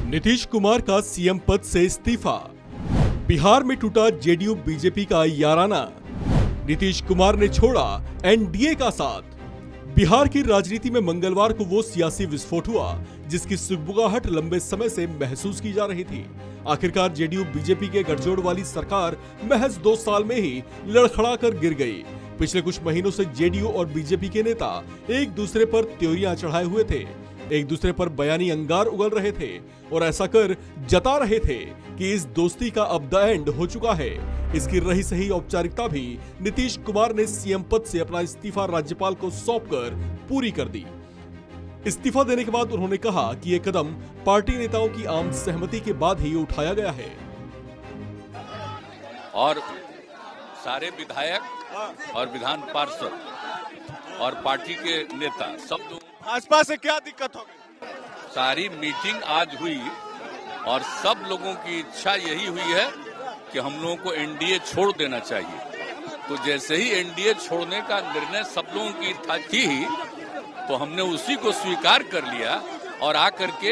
नीतीश कुमार का सीएम पद से इस्तीफा। बिहार में टूटा जेडीयू बीजेपी का याराना। नीतीश कुमार ने छोड़ा एनडीए का साथ। बिहार की राजनीति में मंगलवार को वो सियासी विस्फोट हुआ जिसकी सुगबुगाहट लंबे समय से महसूस की जा रही थी। आखिरकार जेडीयू बीजेपी के गठजोड़ वाली सरकार महज 2 साल में ही लड़खड़ाकर गिर गई। पिछले कुछ महीनों से जेडीयू और बीजेपी के नेता एक दूसरे पर त्योरियां चढ़ाए हुए थे, एक दूसरे पर बयानी अंगार उगल रहे थे और ऐसा कर जता रहे थे कि इस दोस्ती का अब द एंड हो चुका है। इसकी रही सही औपचारिकता भी नीतीश कुमार ने सीएम पद से अपना इस्तीफा राज्यपाल को सौंपकर पूरी कर दी। इस्तीफा देने के बाद उन्होंने कहा कि यह कदम पार्टी नेताओं की आम सहमति के बाद ही उठाया गया है और सारे विधायक और विधान पार्षद और पार्टी के नेता सब लोग। भाजपा से क्या दिक्कत हो गई? सारी मीटिंग आज हुई और सब लोगों की इच्छा यही हुई है कि हम लोगों को एनडीए छोड़ देना चाहिए। तो जैसे ही एनडीए छोड़ने का निर्णय सब लोगों की थी तो हमने उसी को स्वीकार कर लिया और आकर के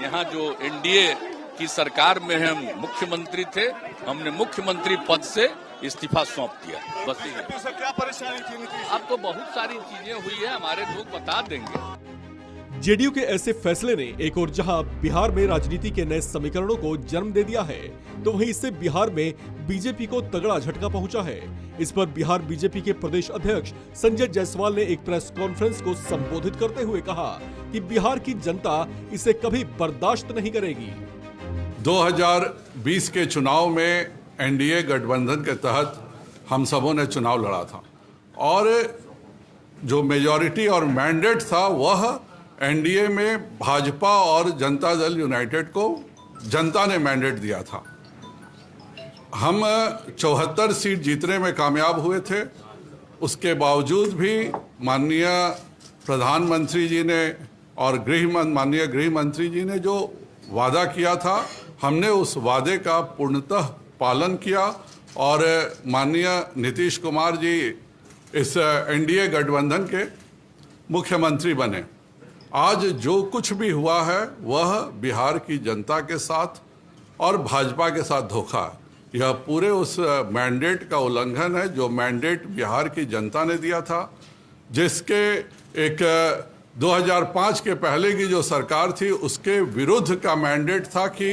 यहाँ जो एनडीए की सरकार में हम मुख्यमंत्री थे, हमने मुख्यमंत्री पद से इस्तीफा सौंप दिया। बस ये क्या परेशानी थी? अब तो बहुत सारी चीजें हुई है, हमारे लोग बता देंगे। जेडीयू के ऐसे फैसले ने एक और जहां बिहार में राजनीति के नए समीकरणों को जन्म दे दिया है, तो वहीं इससे बिहार में बीजेपी को तगड़ा झटका पहुंचा है। इस पर बिहार बीजेपी के प्रदेश अध्यक्ष संजय जायसवाल ने एक प्रेस कॉन्फ्रेंस को संबोधित करते हुए कहा कि बिहार की जनता इसे कभी बर्दाश्त नहीं करेगी। 2020 के चुनाव में एनडीए गठबंधन के तहत हम सबों ने चुनाव लड़ा था और जो मेजॉरिटी और मैंडेट था वह एनडीए में भाजपा और जनता दल यूनाइटेड को जनता ने मैंडेट दिया था। हम 74 सीट जीतने में कामयाब हुए थे। उसके बावजूद भी माननीय प्रधानमंत्री जी ने और माननीय गृह मंत्री जी ने जो वादा किया था, हमने उस वादे का पूर्णतः पालन किया और माननीय नीतीश कुमार जी इस एनडीए गठबंधन के मुख्यमंत्री बने। आज जो कुछ भी हुआ है वह बिहार की जनता के साथ और भाजपा के साथ धोखा है। यह पूरे उस मैंडेट का उल्लंघन है जो मैंडेट बिहार की जनता ने दिया था, जिसके एक 2005 के पहले की जो सरकार थी उसके विरुद्ध का मैंडेट था कि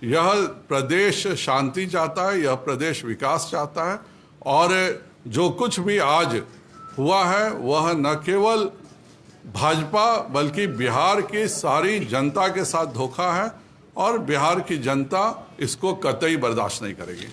यह प्रदेश शांति चाहता है, यह प्रदेश विकास चाहता है। और जो कुछ भी आज हुआ है वह न केवल भाजपा बल्कि बिहार की सारी जनता के साथ धोखा है और बिहार की जनता इसको कतई बर्दाश्त नहीं करेगी।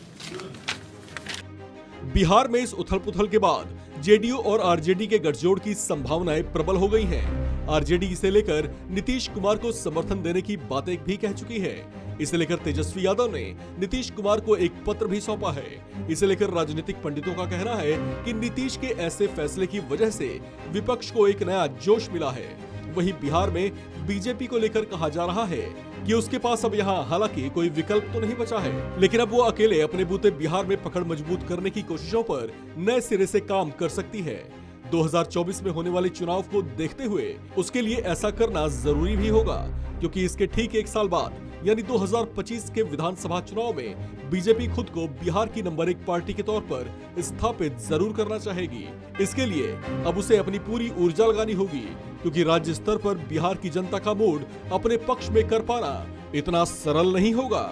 बिहार में इस उथल-पुथल के बाद जेडीयू और आरजेडी के गठजोड़ की संभावनाएं प्रबल हो गई हैं। आरजेडी इसे लेकर नीतीश कुमार को समर्थन देने की बातें भी कह चुकी है। इसे लेकर तेजस्वी यादव ने नीतीश कुमार को एक पत्र भी सौंपा है। इसे लेकर राजनीतिक पंडितों का कहना है कि नीतीश के ऐसे फैसले की वजह से विपक्ष को एक नया जोश मिला है। वहीं बिहार में बीजेपी को लेकर कहा जा रहा है कि उसके पास अब यहाँ हालांकि कोई विकल्प तो नहीं बचा है, लेकिन अब वो अकेले अपने बूते बिहार में पकड़ मजबूत करने की कोशिशों पर नए सिरे से काम कर सकती है। 2024 में होने वाले चुनाव को देखते हुए उसके लिए ऐसा करना जरूरी भी होगा, क्योंकि इसके ठीक 1 साल बाद यानी 2025 के विधानसभा चुनाव में बीजेपी खुद को बिहार की नंबर 1 पार्टी के तौर पर स्थापित जरूर करना चाहेगी। इसके लिए अब उसे अपनी पूरी ऊर्जा लगानी होगी, क्योंकि राज्य स्तर पर बिहार की जनता का मूड अपने पक्ष में कर पाना इतना सरल नहीं होगा।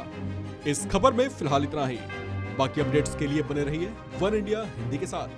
इस खबर में फिलहाल इतना ही। बाकी अपडेट्स के लिए बने रहिए वन इंडिया हिंदी के साथ।